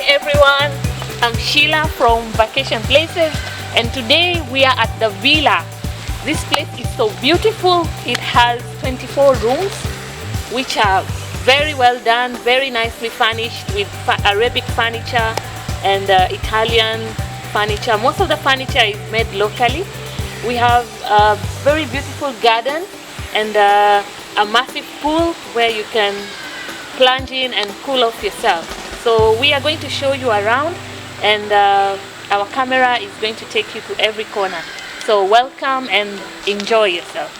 Everyone, I'm Sheila from Vacation Places, and today we are at the villa. This place is so beautiful. It has 24 rooms which are very well done, very nicely furnished with Arabic furniture and Italian furniture. Most of the furniture is made locally. We have a very beautiful garden and a massive pool where you can plunge in and cool off yourself. So we are going to show you around, and our camera is going to take you to every corner. So welcome and enjoy yourself.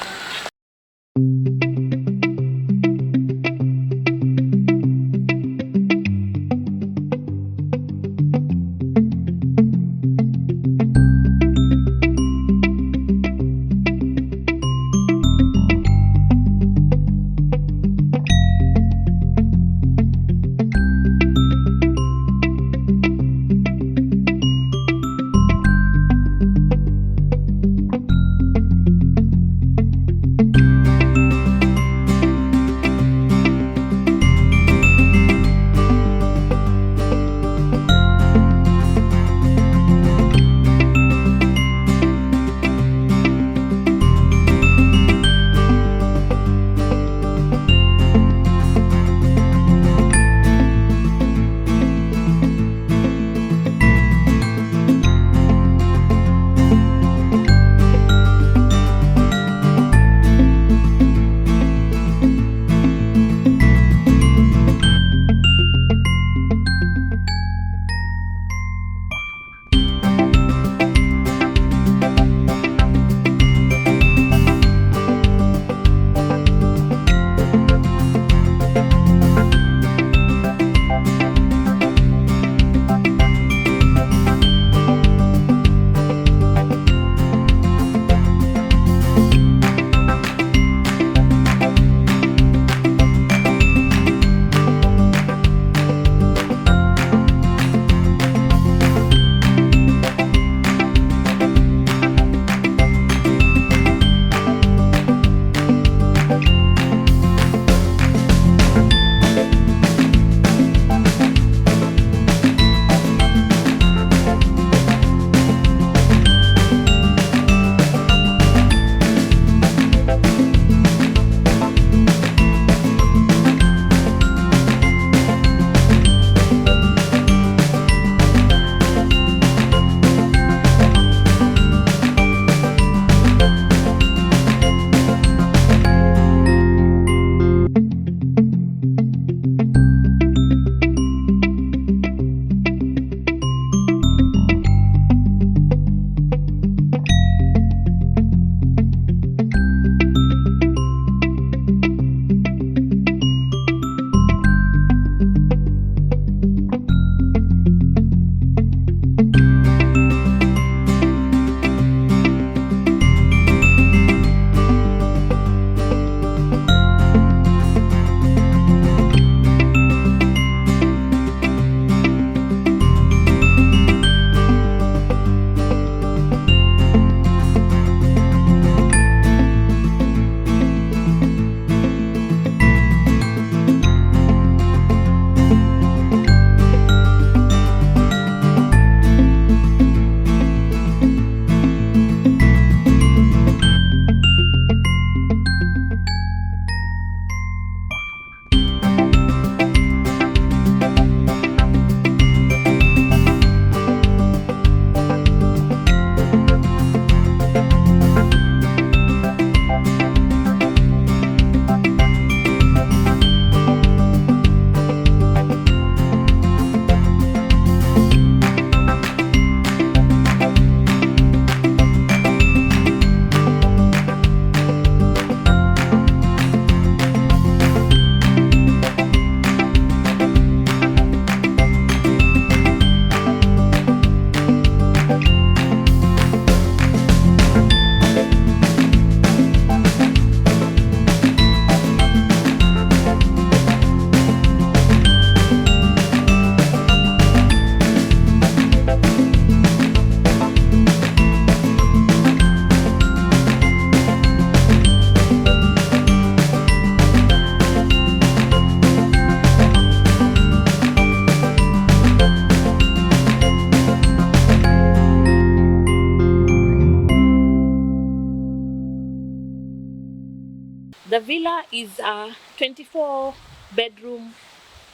The villa is a 24-bedroom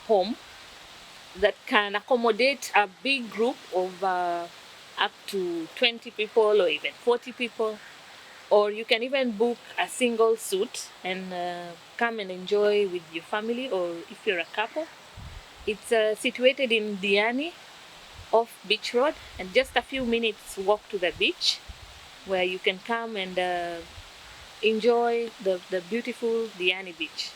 home that can accommodate a big group of up to 20 people or even 40 people. Or you can even book a single suite and come and enjoy with your family, or if you're a couple. It's situated in Diani off Beach Road, and just a few minutes walk to the beach, where you can come and enjoy the beautiful Diani beach.